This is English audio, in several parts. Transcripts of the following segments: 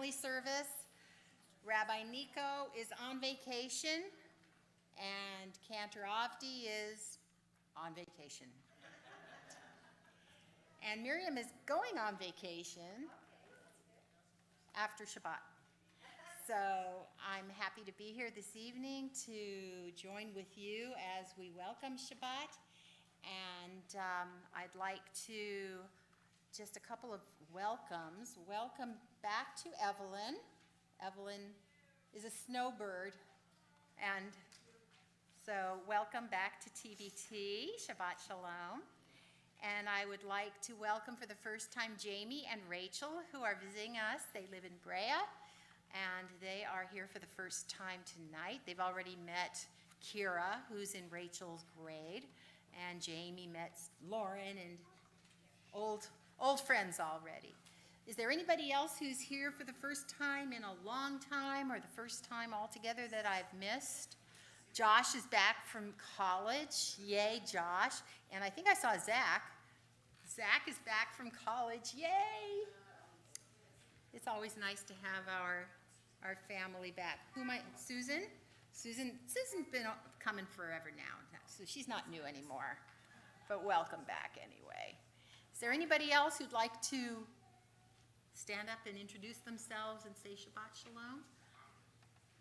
family service. Rabbi Nico is on vacation, and Cantor Avdi is on vacation. And Miriam is going on vacation after Shabbat. So I'm happy to be here this evening to join with you as we welcome Shabbat. And I'd like to, just a couple of welcomes. Welcome back to Evelyn. Evelyn is a snowbird. And so welcome back to TBT, Shabbat Shalom. And I would like to welcome for the first time Jamie and Rachel, who are visiting us. They live in Brea, and they are here for the first time tonight. They've already met Kira, who's in Rachel's grade, and Jamie met Lauren, and old friends already. Is there anybody else who's here for the first time in a long time, or the first time altogether that I've missed? Josh is back from college. Yay, Josh. And I think I saw Zach. Zach is back from college. Yay! It's always nice to have our family back. Susan? Susan's been coming forever now, so she's not new anymore. But welcome back anyway. Is there anybody else who'd like to stand up and introduce themselves and say Shabbat Shalom?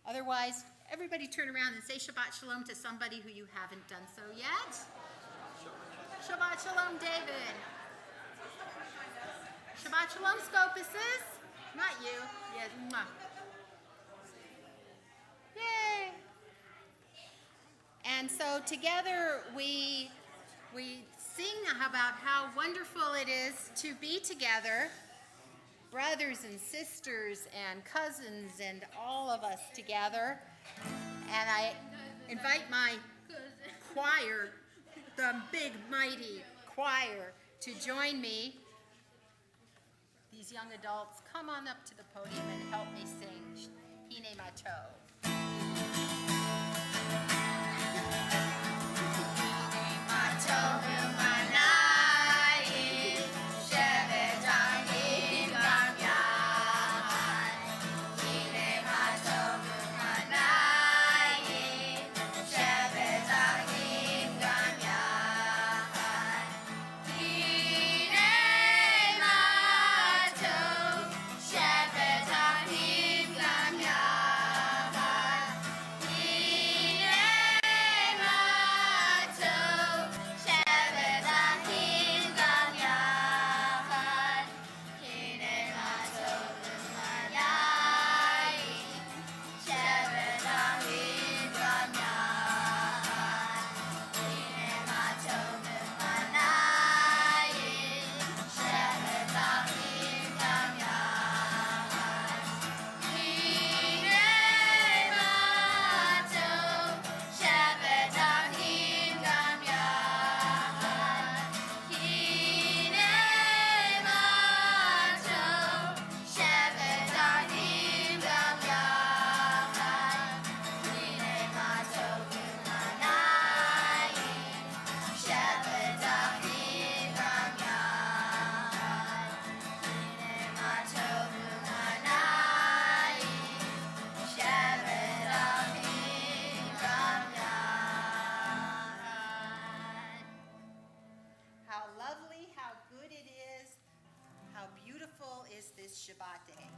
Otherwise, everybody turn around and say Shabbat Shalom to somebody who you haven't done so yet. Shabbat Shalom, David. Shabbat Shalom, Scopuses. Not you. Yes. Yay. And so together we sing about how wonderful it is to be together, brothers and sisters and cousins and all of us together. And I invite my choir, the big mighty choir, to join me. These young adults, come on up to the podium and help me sing Hine Matov. Hine Matov Umanayim, Shevet Ahim Gam Yahad. Hine Matov Umanayim, Shevet Ahim Gam Yahad. Hine Matov, Shevet Ahim Gam Yahad. Hine Matov, Shevet Ahim Gam Yahad. Hine Matov Umanayim, Shevet Ahim Gam Yahad. Hine Matov Umanayim, Shevet Ahim Gam Yahad. Hine Matov, Shevet Ahim Gam Yahad. Hine Matov, Shevet Ahim Gam Yahad. Hine Matov Umanayim, Shevet Ahim Gam Yahad. Hine Matov Umanayim, Shevet Ahim Gam Yahad. How lovely, how good it is, how beautiful is this Shabbat day.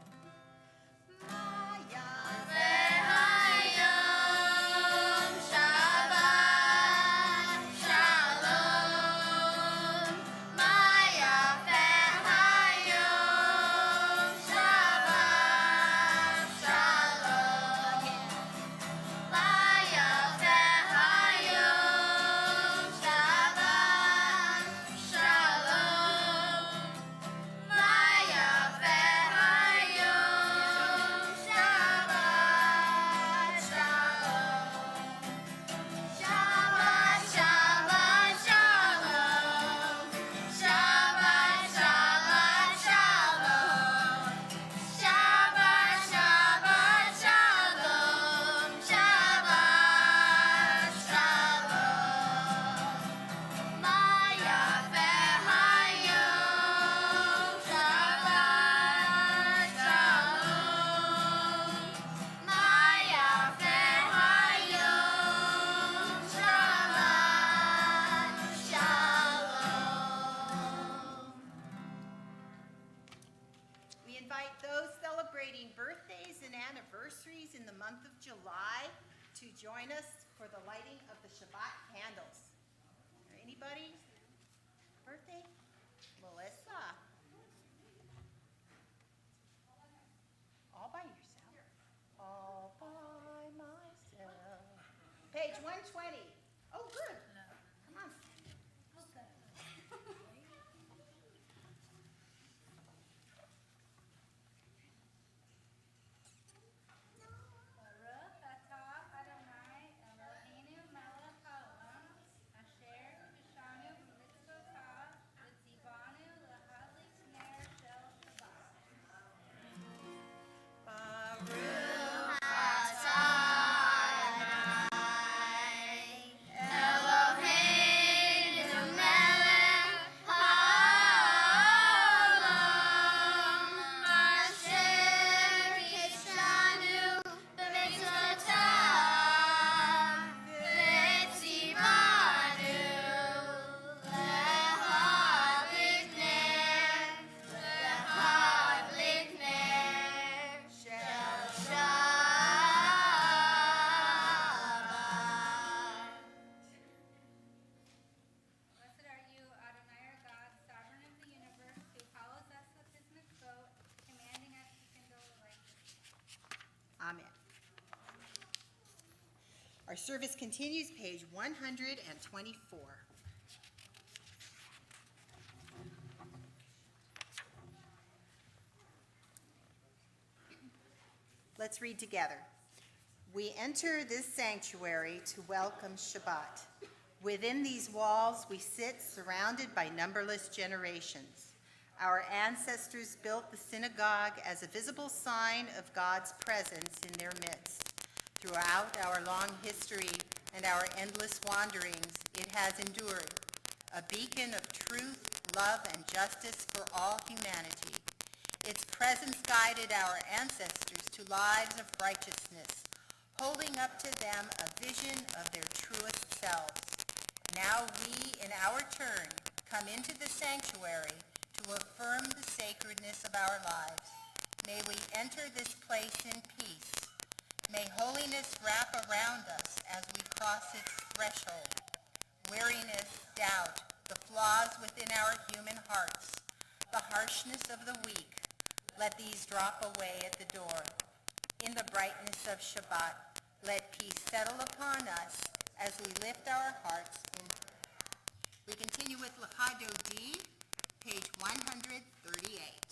Maya v'hayom Shabbat Shalom. Maya v'hayom Shabbat Shalom. Maya v'hayom Shabbat Shalom. Maya v'hayom Shabbat invite those celebrating birthdays and anniversaries in the month of July to join us for the lighting of the Shabbat candles. Anybody? Birthday? Melissa. All by yourself? All by myself. Page 120. Oh, good. Come on. Baruch atah Adonai Eloheinu melech haolam, asher kishanu b'mitzvotah, v'tzivanu lahadlik ner shel Shabbat. Blessed are you, Adonai our God, sovereign of the universe, who follows us with his mitzvot, commanding us to kindle the light. Amen. Our service continues, page 124. Let's read together. We enter this sanctuary to welcome Shabbat. Within these walls, we sit surrounded by numberless generations. Our ancestors built the synagogue as a visible sign of God's presence in their midst. Throughout our long history and our endless wanderings, it has endured, a beacon of truth, love, and justice for all humanity. Its presence guided our ancestors to lives of righteousness, holding up to them a vision of their truest selves. Now we, in our turn, come into the sanctuary to affirm the sacredness of our lives. May we enter this place in peace. May holiness wrap around us as we cross its threshold. Weariness, doubt, the flaws within our human hearts, the harshness of the weak, let these drop away at the door. In the brightness of Shabbat, let peace settle upon us as we lift our hearts in prayer. We continue with Lechato D, page 138.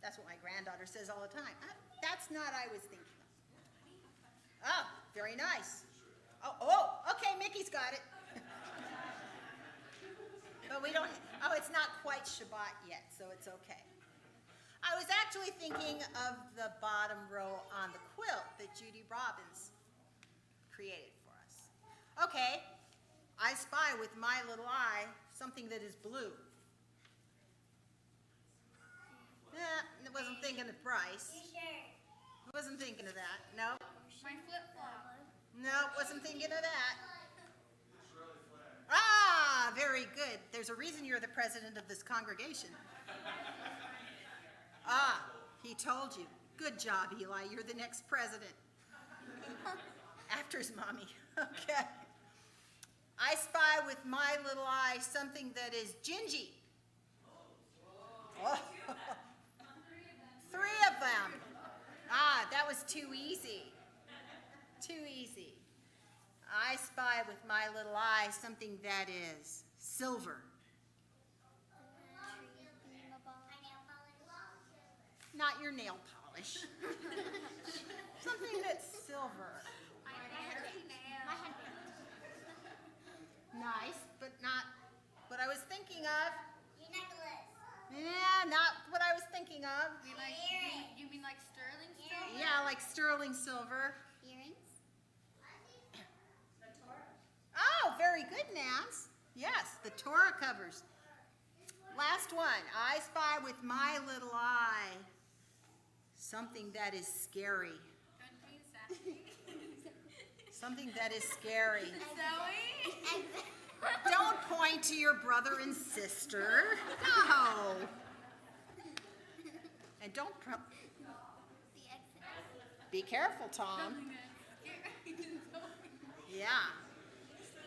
That's what my granddaughter says all the time. That's not what I was thinking of. Oh, very nice. Okay, Mickey's got it. But we don't, it's not quite Shabbat yet, so it's okay. I was actually thinking of the bottom row on the quilt that Judy Robbins created for us. Okay, I spy with my little eye something that is blue. I wasn't thinking of Bryce. Wasn't thinking of that. No. My flip-flop. No, wasn't thinking of that. Ah, very good. There's a reason you're the president of this congregation. Ah, he told you. Good job, Eli. You're the next president. After his mommy. Okay. I spy with my little eye something that is gingy. Oh. 3 of them. Ah, that was too easy. Too easy. I spy with my little eye something that is silver. Not your nail polish. Something that's silver. Nice, but not what I was thinking of. Yeah, not what I was thinking of. You mean like sterling silver? Yeah, like sterling silver. Earrings? Oh, very good, Nance. Yes, the Torah covers. Last one. I spy with my little eye something that is scary. Something that is scary. Zoe? Don't point to your brother and sister. No. And don't. Be careful, Tom. Yeah.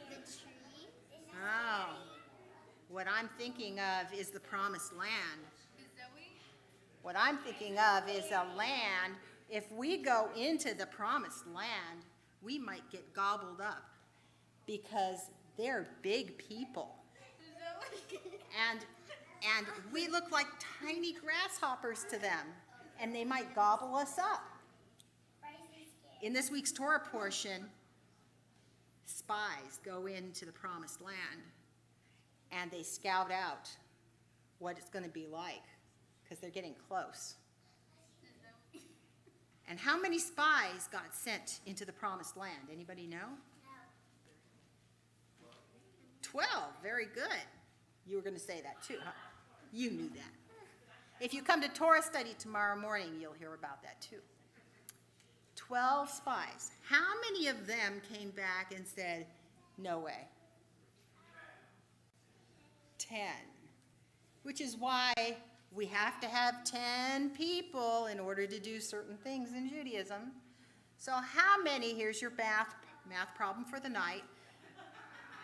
The tree? Oh. What I'm thinking of is the promised land. Zoe? What I'm thinking of is a land. If we go into the promised land, we might get gobbled up because they're big people. And we look like tiny grasshoppers to them, and they might gobble us up. In this week's Torah portion, spies go into the promised land, and they scout out what it's going to be like, because they're getting close. And how many spies got sent into the promised land? Anybody know? 12. Very good. You were going to say that too, huh? You knew that. If you come to Torah study tomorrow morning, you'll hear about that too. 12 spies. How many of them came back and said, no way? 10. Which is why we have to have 10 people in order to do certain things in Judaism. So how many, here's your math problem for the night.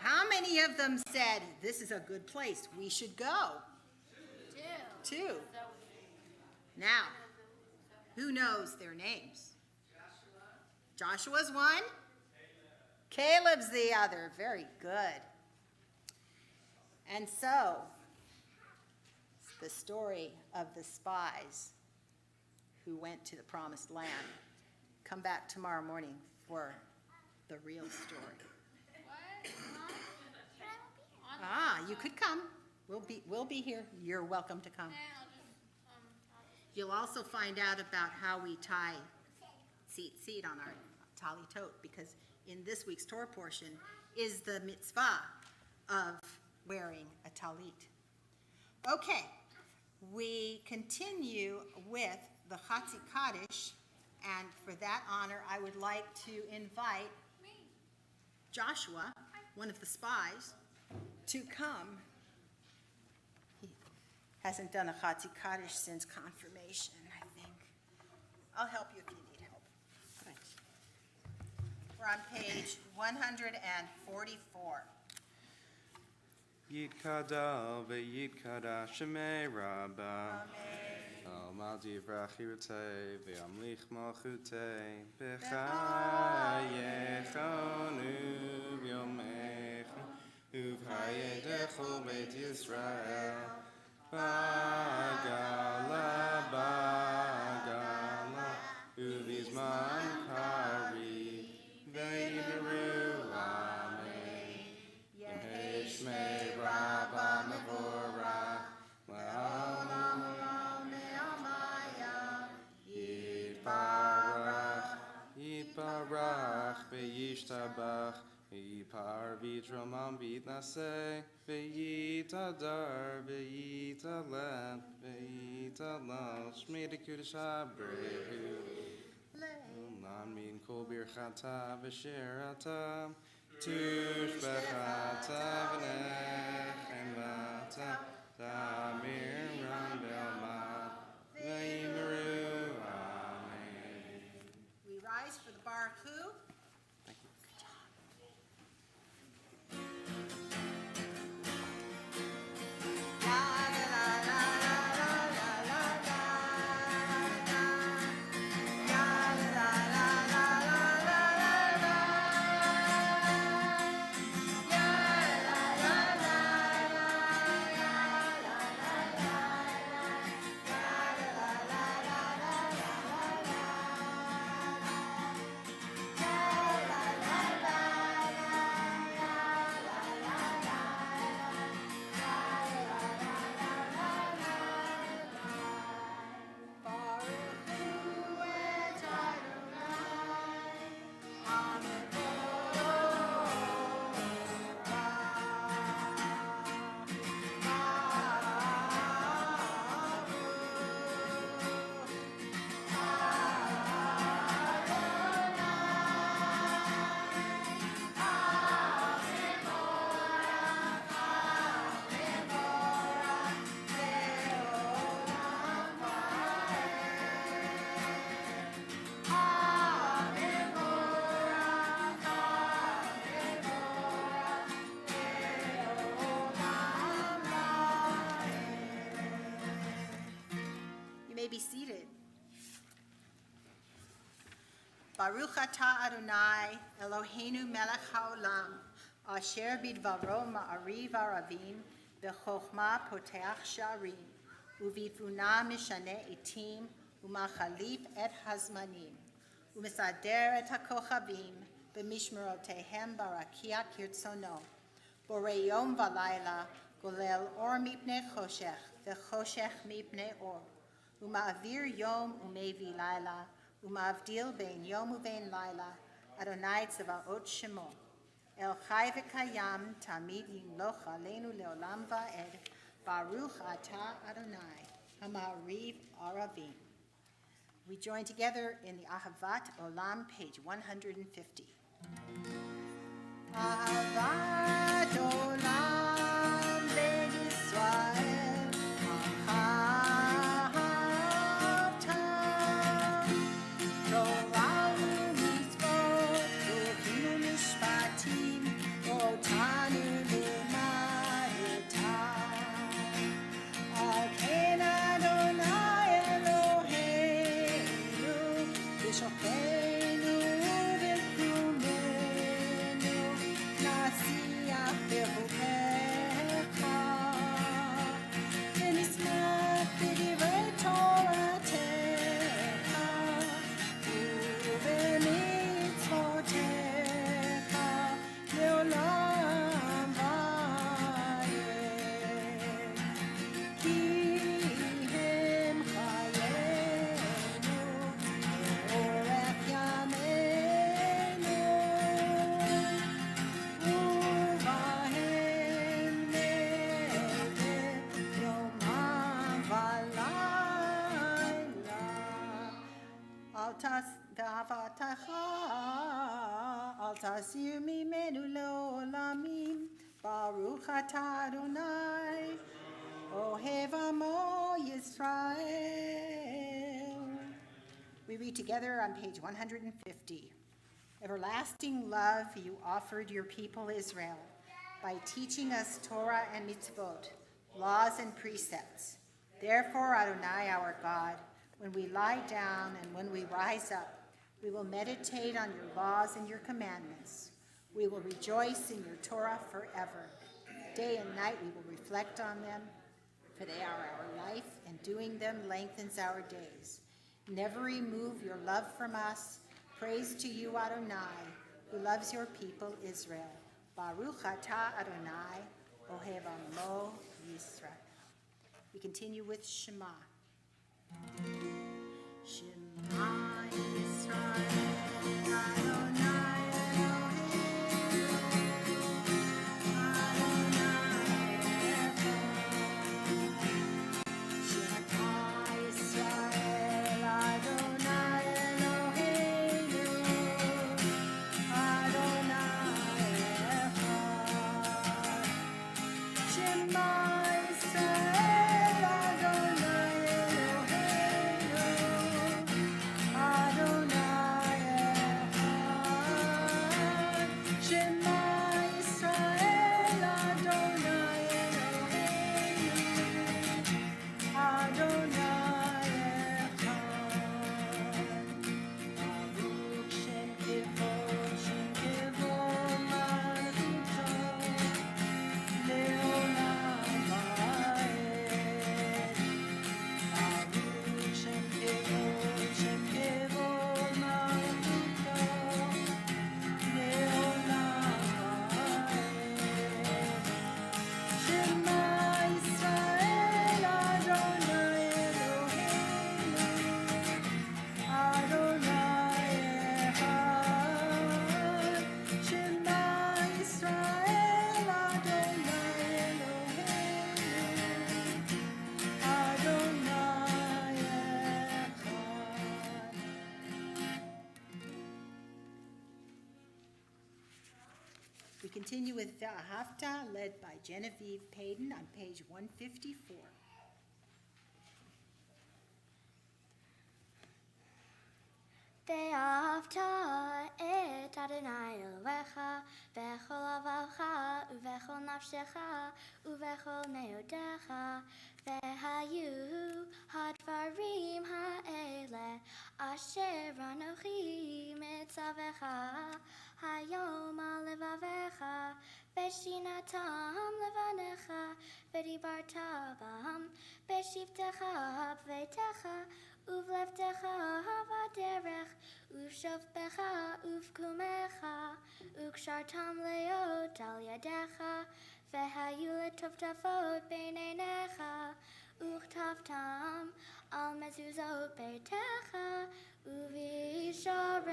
How many of them said, this is a good place, we should go? 2. Now, who knows their names? Joshua's one. Caleb's the other. Very good. And so, the story of the spies who went to the promised land. Come back tomorrow morning for the real story. Ah, you could come. We'll be here. You're welcome to come. You'll also find out about how we tie seat on our tali tote, because in this week's Torah portion is the mitzvah of wearing a talit. Okay, we continue with the Chatzi Kaddish, and for that honor, I would like to invite Joshua, one of the spies, to come. He hasn't done a Chatzi Kaddish since confirmation, I think. I'll help you if you need help. Good. We're on page 144. Yitkada ve'yitkada shemei Rabba Al divrei chirutei ve'amlich malchutei b'chayechonu v'yomechu uv'chayei dechol Beit Yisrael b'gala Vitnase, Vitadar, Vitalet, Vitalal, Shmita Kudashabrehu, Lan Min Kolbir Chata, Vishirata, Tush Bechata, Vnech, and Vata, Damir Rambelma, Vaimaru, Amen. We rise for the Baruch Hu. You may be seated. Baruch atah Adonai, Eloheinu melech haolam, asher bidvaro ma'ariv aravim, b'chokhmah poteach sharim, uvitvuna mishane etim, umachalif et hazmanim, umisader et hakochavim, b'mishmerotehem barakia kirtzono, borei yom v'layla, golel or mipnei choshech, v'choshech mipnei or, uma'avir yom umevi layla, umavdil bein yom uvein laila, Adonai tzavaot shemo. El chai v'kayam tamid yimloch aleinu leolam va'ed. Baruch atah Adonai, hamariv aravim. We join together in the Ahavat Olam, page 150. Ahavat Olam be'Yisrael, Al tasir mimenu leolamim, Baruch atah Adonai, Ohev Amo Yisrael. We read together on page 150. Everlasting love you offered your people Israel by teaching us Torah and mitzvot, laws and precepts. Therefore, Adonai our God, when we lie down and when we rise up, we will meditate on your laws and your commandments. We will rejoice in your Torah forever. Day and night we will reflect on them, for they are our life, and doing them lengthens our days. Never remove your love from us. Praise to you, Adonai, who loves your people Israel. Baruch atah Adonai, Ohev Amo Yisrael. We continue with Shema. Shema Yisrael, Adonai Eloheinu, with the Hafta led by Genevieve Payton on page 154. ואהבת את אדוני אלוהיך בכל לבבך ובכל נפשך ובכל מאודיך, והיו הדברים האלה אשר אנוכי מצווך היום על לבביך, ושינתם לבניך ודיברת בם בשבתך בביתך ובלבדך בדרך ובשוכבך ובקומך, וקשרתם להיות על ידיך, והיו לטפטפות בין עיניך, וכתבתם על מזוזות ביתך ובשעריך,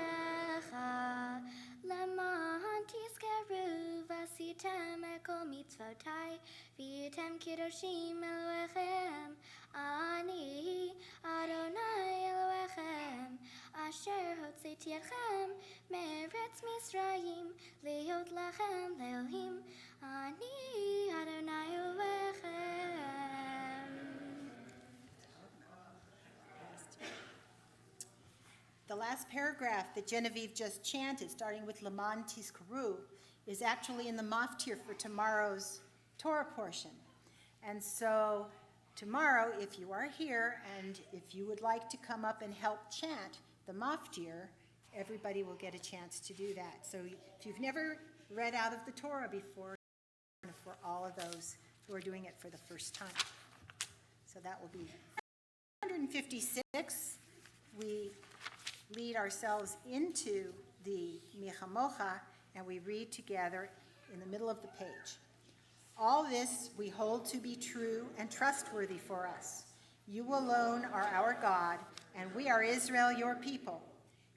למען תזכרו ועשיתם את כל מצוותי, והייתם קדושים אלוהיכם, אני אדוני אלוהיכם, אשר הוצאתי אתכם מארץ מצרים, להיות לכם לאלוהים, אני אדוני אלוהיכם. The last paragraph that Genevieve just chanted, starting with Laman Tizkaru, is actually in the maftir for tomorrow's Torah portion. And so tomorrow, if you are here and if you would like to come up and help chant the maftir, everybody will get a chance to do that. So if you've never read out of the Torah before, for all of those who are doing it for the first time. So that will be 156. We lead ourselves into the Michamocha, and we read together in the middle of the page. All this we hold to be true and trustworthy for us. You alone are our God, and we are Israel, your people.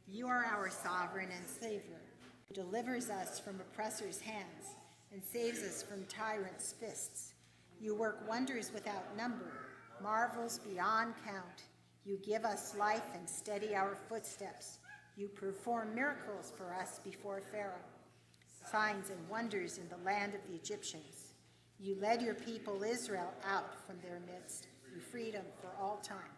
You are our sovereign and Savior, who delivers us from oppressors' hands and saves us from tyrants' fists. You work wonders without number, marvels beyond count. You give us life and steady our footsteps. You perform miracles for us before Pharaoh, signs and wonders in the land of the Egyptians. You led your people Israel out from their midst. You freed them for all time.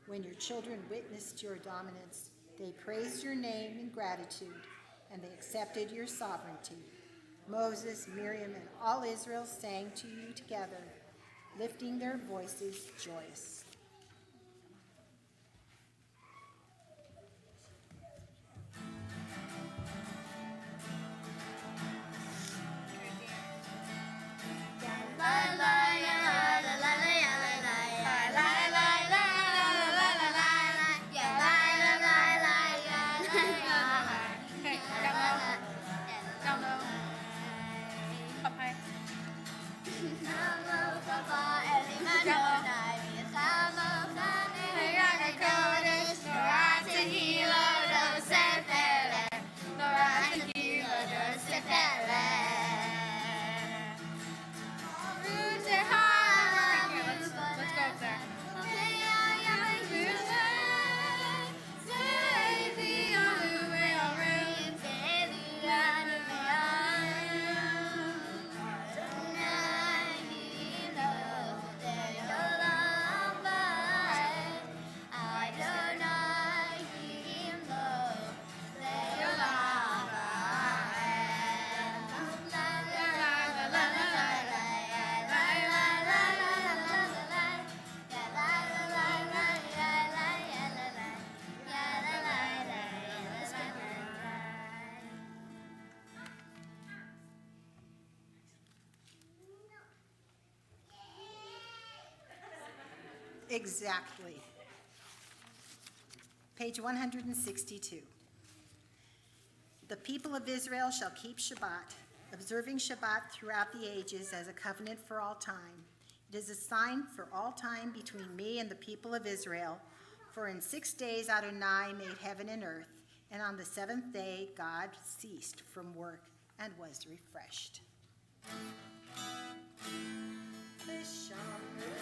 When your children witnessed your dominance, they praised your name in gratitude, and they accepted your sovereignty. Moses, Miriam, and all Israel sang to you together, lifting their voices joyous. Exactly. Page 162. The people of Israel shall keep Shabbat, observing Shabbat throughout the ages as a covenant for all time. It is a sign for all time between me and the people of Israel. For in 6 days Adonai made heaven and earth, and on the seventh day God ceased from work and was refreshed. Shabbat,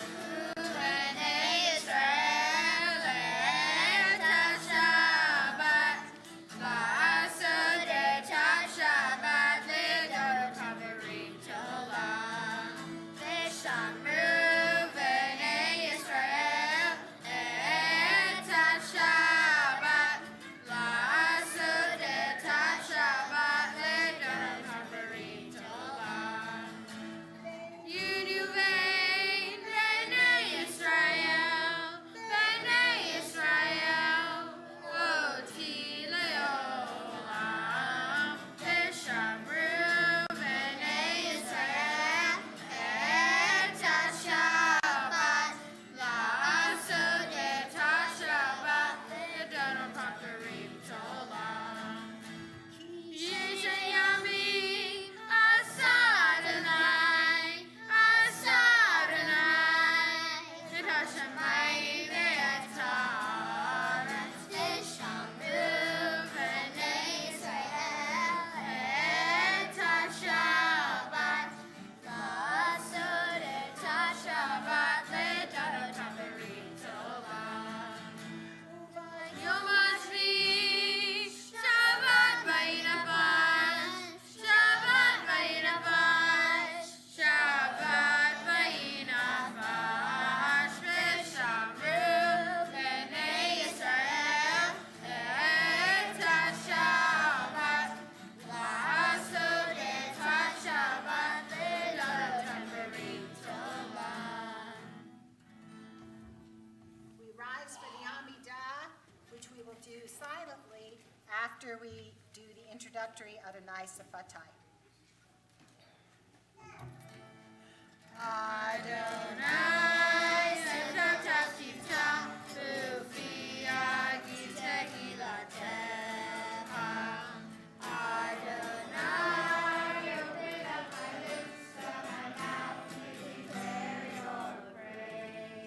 after we do the introductory Adonai Sefatai. Adonai Sefatai Bufi Agite Hilateha. Adonai, open up my lips, so my mouth may declare your praise.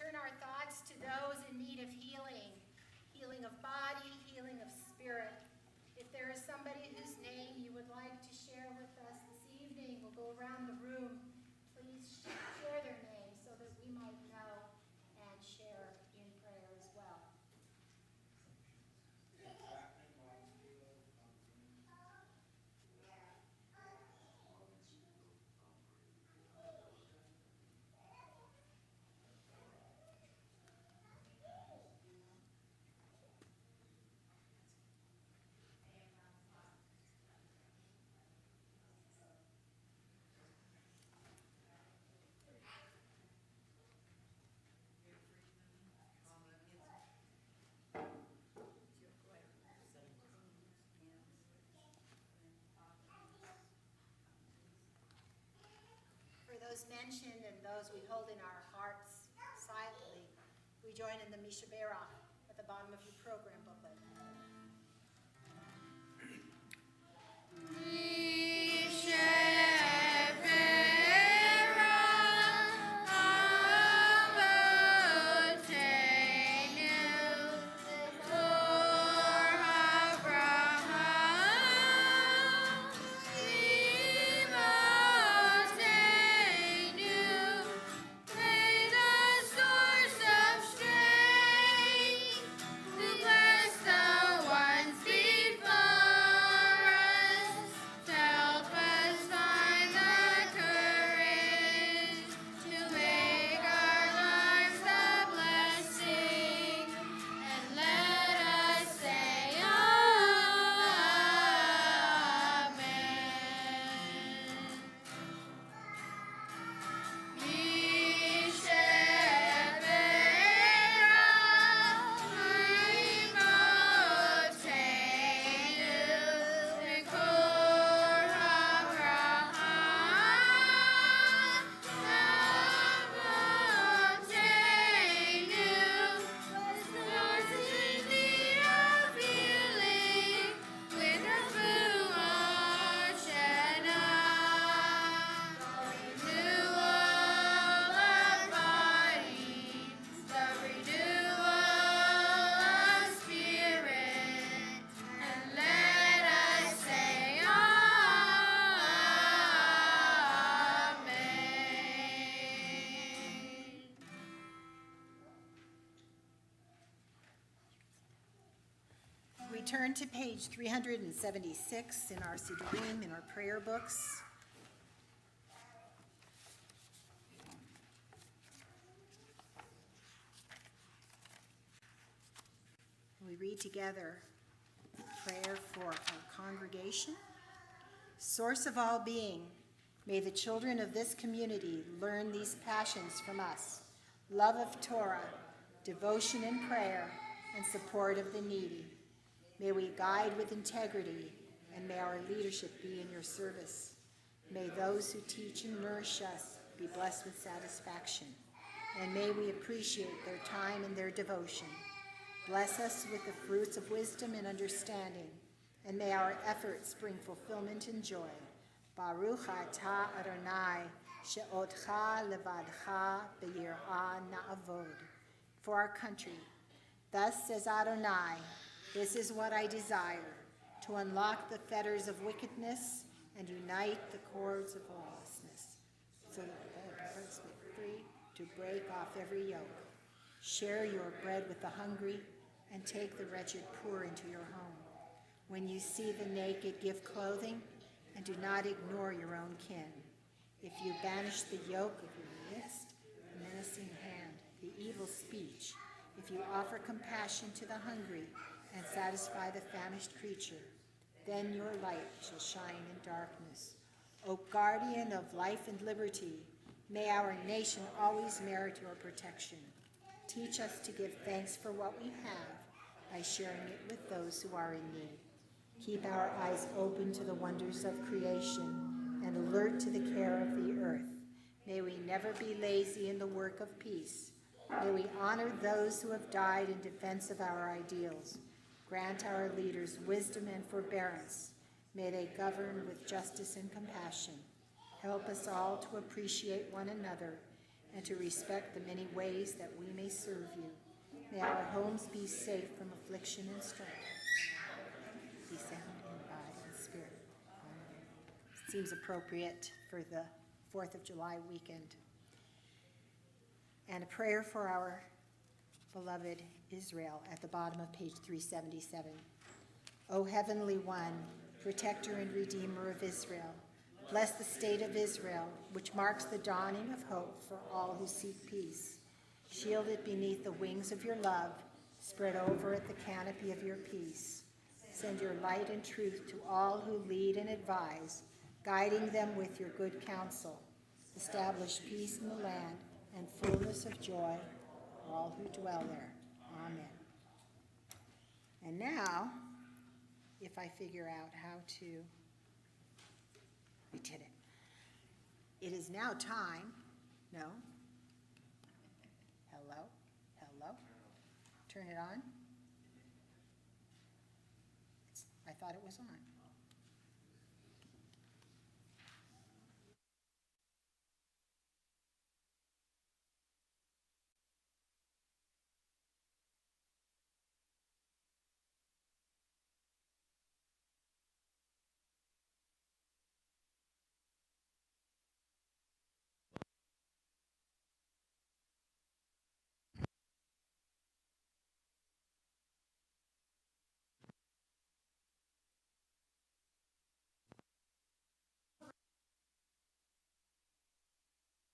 turn our thoughts to those in need of healing, healing of body, healing of spirit. If there is somebody whose name you would like to share around the room, please share their names so that we might know and share in prayer as well. For those mentioned and those we hold in our hearts silently, we join in the Misha Berach at the bottom of your program booklet. We turn to page 376 in our Siddurim, in our prayer books. We read together prayer for our congregation. Source of all being, may the children of this community learn these passions from us: love of Torah, devotion and prayer, and support of the needy. May we guide with integrity, and may our leadership be in your service. May those who teach and nourish us be blessed with satisfaction, and may we appreciate their time and their devotion. Bless us with the fruits of wisdom and understanding, and may our efforts bring fulfillment and joy. Baruch atah Adonai, she'otcha levadcha b'yirah na'avod. For our country, thus says Adonai, this is what I desire, to unlock the fetters of wickedness and unite the cords of lawlessness, so that the hearts may be free to break off every yoke. Share your bread with the hungry, and take the wretched poor into your home. When you see the naked, give clothing, and do not ignore your own kin. If you banish the yoke of your midst, the menacing hand, the evil speech, if you offer compassion to the hungry and satisfy the famished creature, then your light shall shine in darkness. O guardian of life and liberty, may our nation always merit your protection. Teach us to give thanks for what we have by sharing it with those who are in need. Keep our eyes open to the wonders of creation and alert to the care of the earth. May we never be lazy in the work of peace. May we honor those who have died in defense of our ideals. Grant our leaders wisdom and forbearance. May they govern with justice and compassion. Help us all to appreciate one another and to respect the many ways that we may serve you. May our homes be safe from affliction and strife. Be sound in body and spirit. Amen. seems appropriate for the 4th of July weekend. And a prayer for our beloved Israel at the bottom of page 377. O Heavenly One, protector and redeemer of Israel, bless the state of Israel, which marks the dawning of hope for all who seek peace. Shield it beneath the wings of your love, spread over it the canopy of your peace. Send your light and truth to all who lead and advise, guiding them with your good counsel. Establish peace in the land and fullness of joy for all who dwell there. Amen. And now, if I figure out how to, we did it. It is now time, no? Hello? Hello? Turn it on? I thought it was on.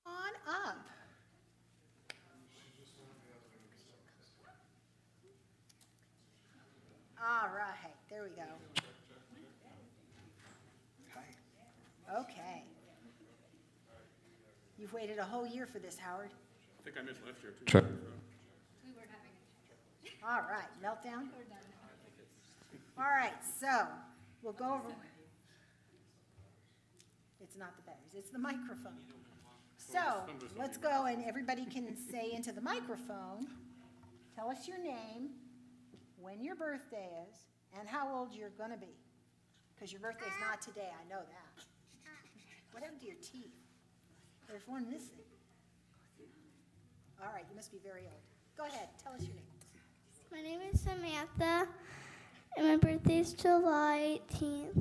On up. All right, there we go. Okay. You've waited a whole year for this, Howard. I think I missed last year, too. We were having a All right, meltdown? All right, so we'll go over. It's not the batteries, it's the microphone. So let's go and everybody can say into the microphone, tell us your name, when your birthday is, and how old you're going to be. Because your birthday's not today, I know that. What happened to your teeth? There's one missing. All right, you must be very old. Go ahead, tell us your name. My name is Samantha, and my birthday is July 18th,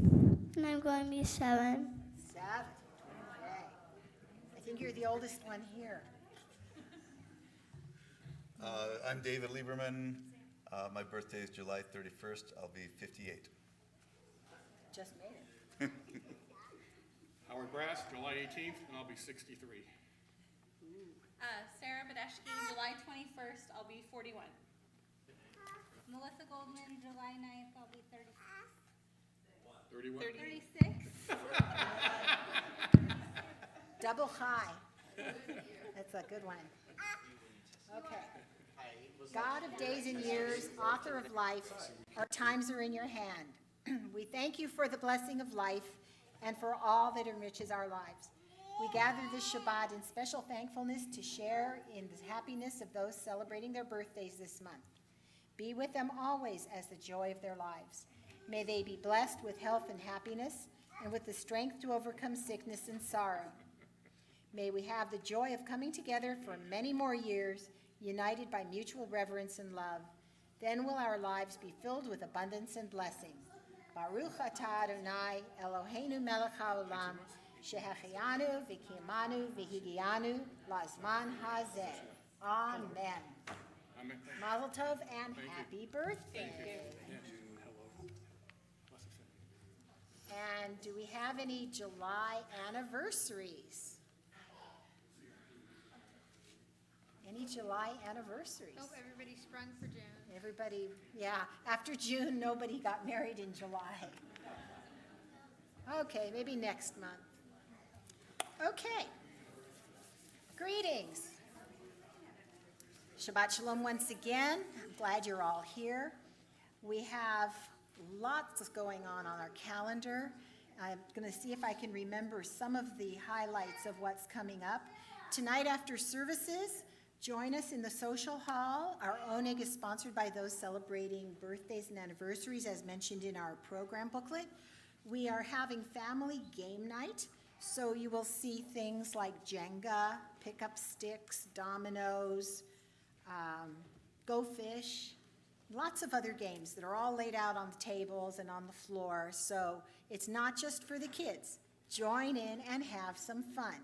and I'm going to be 7. 7. Okay. I think you're the oldest one here. I'm David Lieberman. My birthday is July 31st. I'll be 58. Just made it. Howard Brass, July 18th, and I'll be 63. Sarah Badeshki, July 21st, I'll be 41. Melissa Goldman, July 9th, I'll be 31? 36. Double high. That's a good one. Okay. God of days and years, author of life, our times are in your hand. We thank you for the blessing of life and for all that enriches our lives. We gather this Shabbat in special thankfulness to share in the happiness of those celebrating their birthdays this month. Be with them always as the joy of their lives. May they be blessed with health and happiness and with the strength to overcome sickness and sorrow. May we have the joy of coming together for many more years, united by mutual reverence and love. Then will our lives be filled with abundance and blessing. Baruch atah Adonai Eloheinu melech haolam, shehachianu v'kiyamanu v'higianu lazman hazeh. Amen. Amen. Mazel tov and happy birthday. Hello. And do we have any July anniversaries? Any July annoversaries? Hope everybody sprung for June. Everybody, yeah, after June, nobody got married in July. Okay, maybe next month. Okay. Greetings. Shabbat Shalom once again. I'm glad you're all here. We have lots going on our calendar. I'm going to see if I can remember some of the highlights of what's coming up. Tonight after services, join us in the social hall. Our Oneg is sponsored by those celebrating birthdays and anniversaries, as mentioned in our program booklet. We are having family game night, so you will see things like Jenga, pick-up sticks, dominoes, Go Fish, lots of other games that are all laid out on the tables and on the floor. So it's not just for the kids. Join in and have some fun.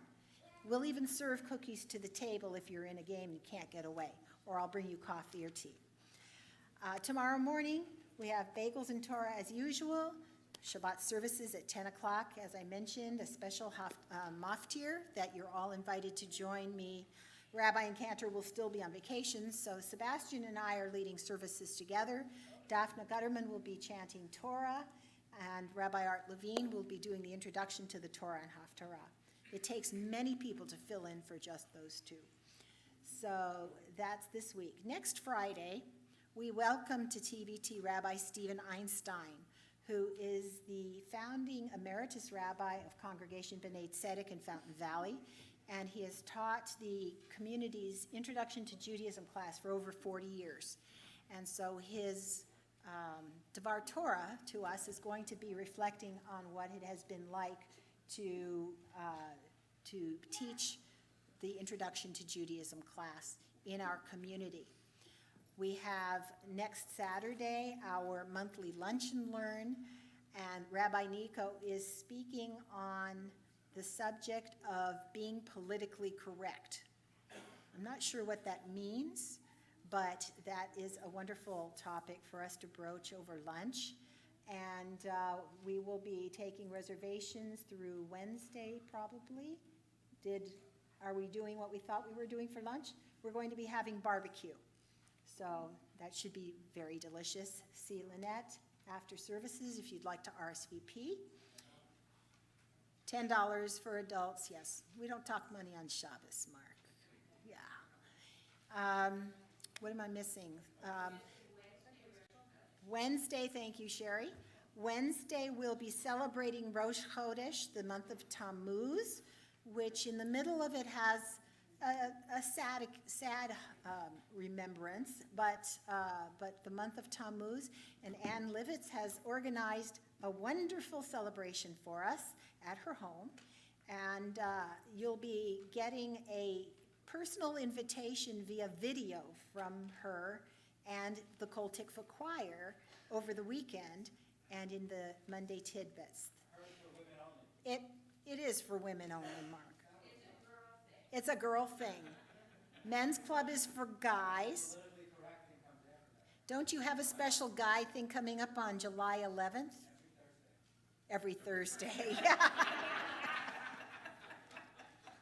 We'll even serve cookies to the table if you're in a game and you can't get away, or I'll bring you coffee or tea. Tomorrow morning, we have bagels and Torah as usual. Shabbat services at 10 o'clock, as I mentioned, a special maftir that you're all invited to join me. Rabbi and Cantor will still be on vacation, so Sebastian and I are leading services together. Daphne Gutterman will be chanting Torah, and Rabbi Art Levine will be doing the introduction to the Torah and Haftarah. It takes many people to fill in for just those two. So that's this week. Next Friday, we welcome to TBT Rabbi Stephen Einstein, who is the founding emeritus rabbi of Congregation B'nai Tzedek in Fountain Valley, and he has taught the community's Introduction to Judaism class for over 40 years. And so his Devar Torah to us is going to be reflecting on what it has been like to teach the Introduction to Judaism class in our community. We have next Saturday our monthly Lunch and Learn, and Rabbi Nico is speaking on the subject of being politically correct. I'm not sure what that means, but that is a wonderful topic for us to broach over lunch. And we will be taking reservations through Wednesday, probably. Are we doing what we thought we were doing for lunch? We're going to be having barbecue. So that should be very delicious. See Lynette after services if you'd like to RSVP. $10 for adults, yes. We don't talk money on Shabbos, Mark. Yeah. What am I missing? Wednesday, thank you, Sherry. Wednesday, we'll be celebrating Rosh Chodesh, the month of Tammuz, which in the middle of it has a sad remembrance, but the month of Tammuz, and Ann Livitz has organized a wonderful celebration for us at her home, and you'll be getting a personal invitation via video from her and the Kol Tikva Choir over the weekend and in the Monday tidbits. It is for women only, Mark. It's a girl thing. Men's club is for guys. Don't you have a special guy thing coming up on July 11th? Every Thursday.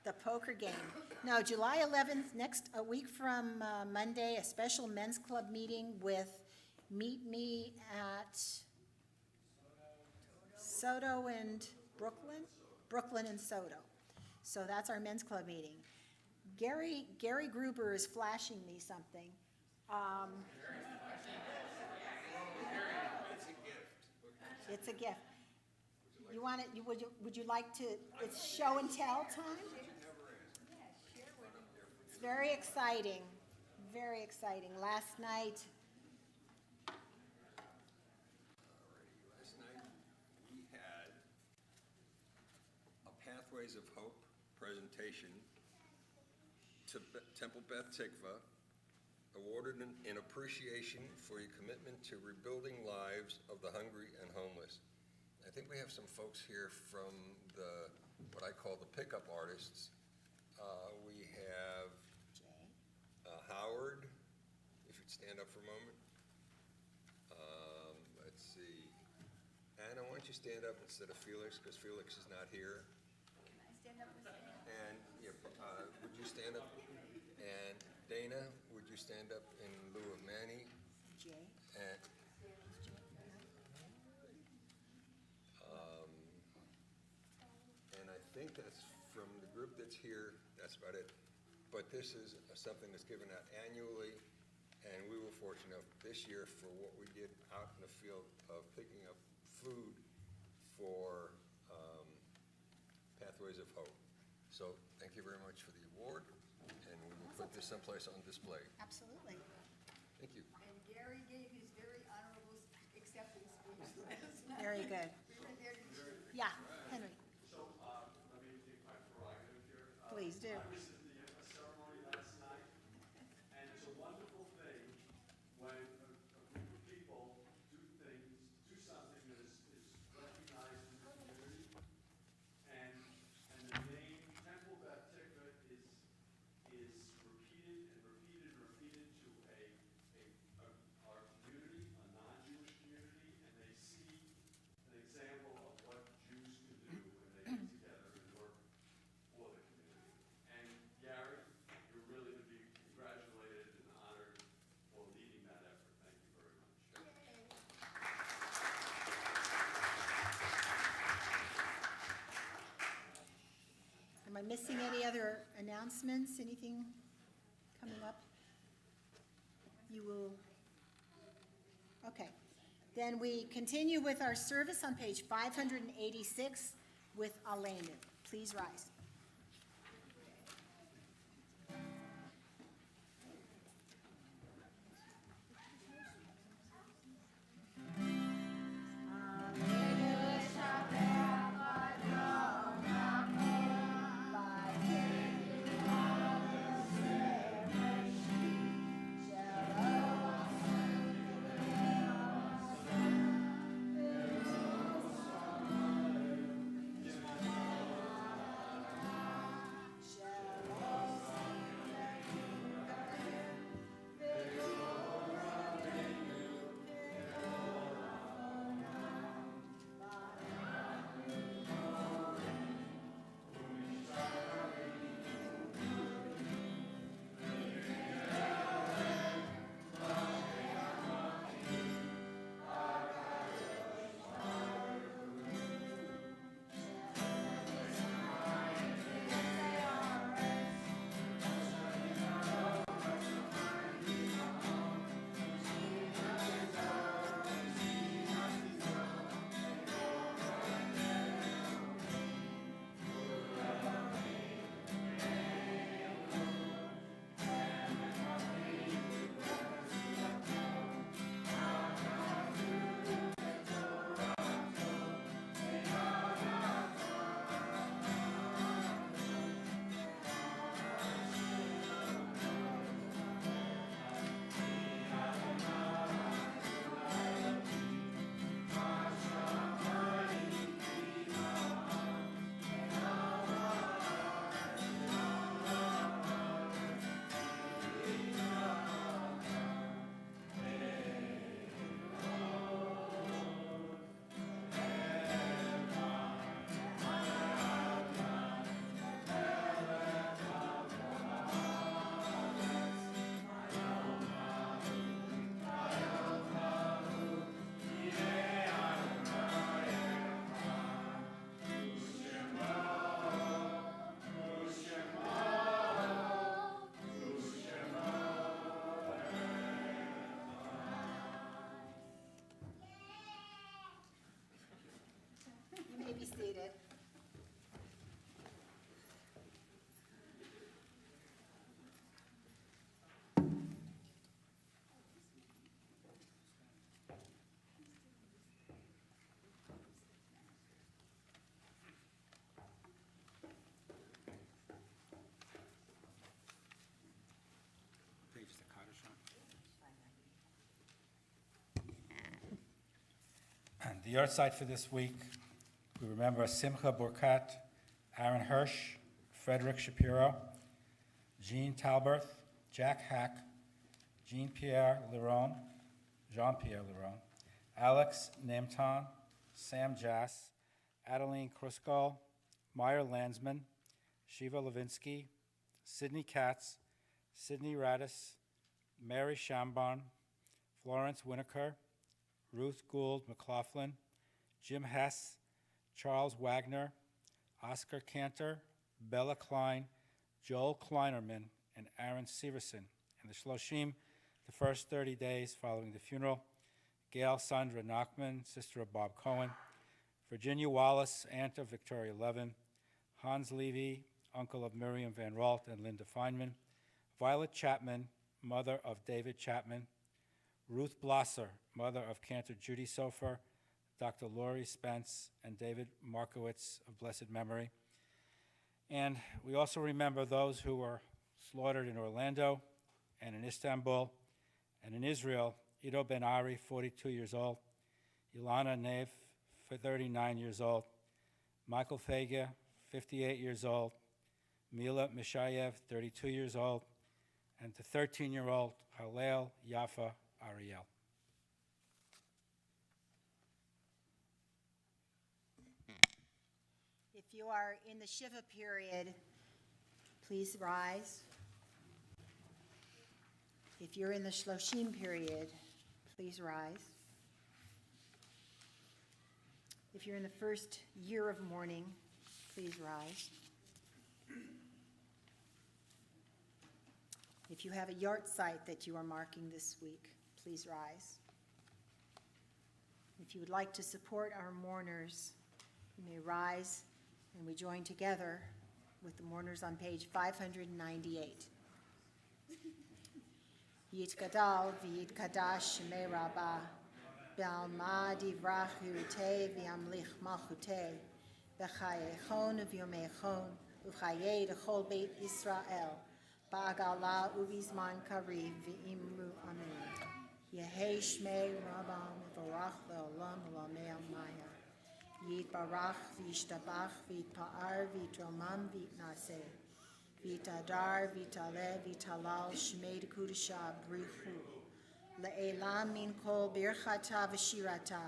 The poker game. No, July 11th, a week from Monday, a special men's club meeting with Meet Me at Soto and Brooklyn? Brooklyn and Soto. So that's our men's club meeting. Gary Gruber is flashing me something. It's a gift. You want it? Would you like to? It's show and tell time. It's very exciting. Very exciting. Last night. Last night we had a Pathways of Hope presentation to Temple Beth Tikva, awarded in appreciation for your commitment to rebuilding lives of the hungry and homeless. I think we have some folks here from what I call the pickup artists. We have Howard, if you'd stand up for a moment. Let's see. Anna, why don't you stand up instead of Felix, because Felix is not here. Can I stand up with Dana? And would you stand up? And Dana, would you stand up in lieu of Manny? Jay. And I think that's from the group that's here. That's about it. But this is something that's given out annually, and we were fortunate enough this year for what we did out in the field of picking up food for Pathways of Hope. So thank you very much for the award, and we will put this someplace on display. Absolutely. Thank you. And Gary gave his very honorable acceptance speech last night. Very good. We were there to cheer. Yeah, Henry. So, let me take my prerogative here. Please do. I was at the ceremony last night, and it's a wonderful thing when a group of people do something that is recognized in the community, and I missing any other announcements? Anything coming up? You will, okay. Then we continue with our service on page 586 with Alaina. Please rise. You may be seated. And the yard site for this week, we remember Simcha Burkat, Aaron Hirsch, Frederick Shapiro, Jean Talberth, Jack Hack, Jean-Pierre Leron, Jean-Pierre Leron, Alex Namton, Sam Jass, Adeline Kruskal, Meyer Landsman, Shiva Levinsky, Sidney Katz, Sidney Radis, Mary Shambarn, Florence Winokur, Ruth Gould McLaughlin, Jim Hess, Charles Wagner, Oscar Cantor, Bella Klein, Joel Kleinerman, and Aaron Severson. And the Shloshim, the first 30 days following the funeral, Gail Sandra Nachman, sister of Bob Cohen, Virginia Wallace, aunt of Victoria Levin, Hans Levy, uncle of Miriam Van Ralt and Linda Feynman, Violet Chapman, mother of David Chapman, Ruth Blosser, mother of Cantor Judy Sofer, Dr. Laurie Spence, and David Markowitz of blessed memory. And we also remember those who were slaughtered in Orlando and in Istanbul and in Israel. Ido Ben Ari, 42 years old, Ilana Nev, 39 years old, Michael Fege, 58 years old, Mila Mishayev, 32 years old, and the 13-year-old Hallel Yafa Ariel. If you are in the Shiva period, please rise. If you're in the Shloshim period, please rise. If you're in the first year of mourning, please rise. If you have a yard site that you are marking this week, please rise. If you would like to support our mourners, you may rise and we join together with the mourners on page 598. Yitgadal v'yitkadash shemei rabbah, b'alma divrachu te v'yamlich malchute, b'chayechon v'yomechon, u'chayei d'chol beit Yisrael, ba'agala uvizman karev v'imru amen. Yehei shmei rabbah mevorach le'olam olamei amaya. Yitbarach v'yishtabach v'yitpa'ar v'yitromam v'yitnaseh. Vitadar, vitale, vitalal, shmei kudisha, brichu. Le'elam min kol birchata v'shirata,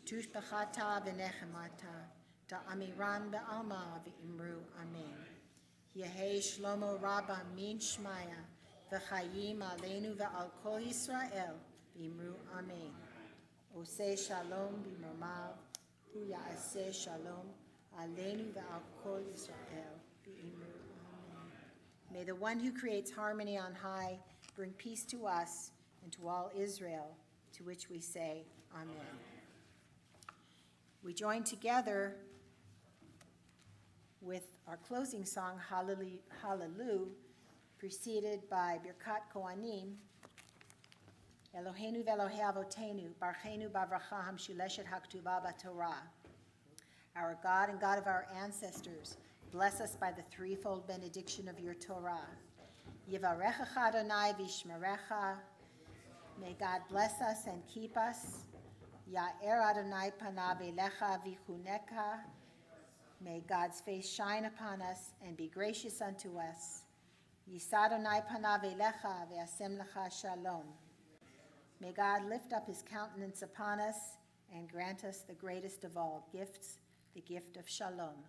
tushbachata v'nechemata, ta'amiran be'alma v'imru, amen. Yehei shlomo rabba min shmaya, v'chayim aleinu ve'al kol Yisrael, v'imru, amen. Oseh shalom b'mamav, hu ya'aseh shalom, aleinu ve'al kol Yisrael, v'imru. May the one who creates harmony on high bring peace to us and to all Israel, to which we say, Amen. We join together with our closing song, Hallelujah, preceded by Birkat Kohanim, Eloheinu ve'Elohei Avotenu, Barchenu b'avracha hamshuleshet haktuba b'Torah. Our God and God of our ancestors, bless us by the threefold benediction of your Torah. Yivarechecha Adonai v'yishmerecha. May God bless us and keep us. Ya'er Adonai panav elecha v'chuneka. May God's face shine upon us and be gracious unto us. Yisa Adonai panav elecha v'yasem lecha shalom. May God lift up his countenance upon us and grant us the greatest of all gifts, the gift of shalom,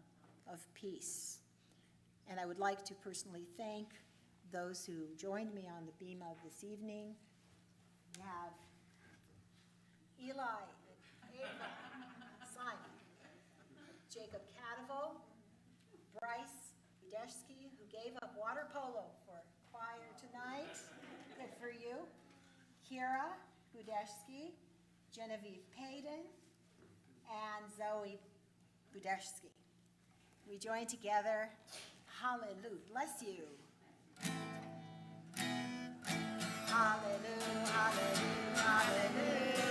of peace. And I would like to personally thank those who joined me on the bima this evening. We have Eli, Ava, Simon, Jacob Cadivo, Bryce Udeshki, who gave up water polo for choir tonight. Good for you. Kira Budeshki, Genevieve Payden, and Zoe Budeshki. We join together. Hallelujah. Bless you. Hallelujah, hallelujah, hallelujah.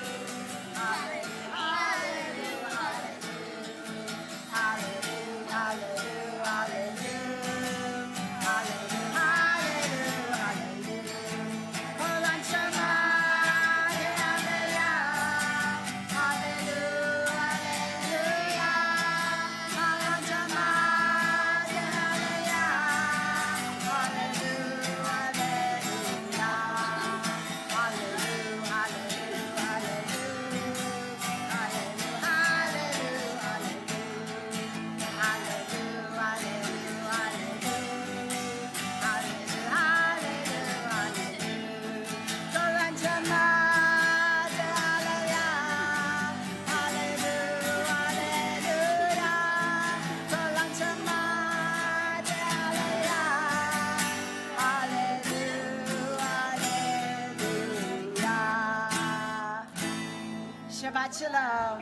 Hallelujah, hallelujah, hallelujah. Hallelujah, hallelujah, hallelujah. Hallelujah, hallelujah, hallelujah. Kol anshama, hallelujah. Hallelujah, hallelujah. Kol anshama, hallelujah. Hallelujah, hallelujah. Hallelujah, hallelujah, hallelujah. Hallelujah, hallelujah, hallelujah. Shabbat shalom.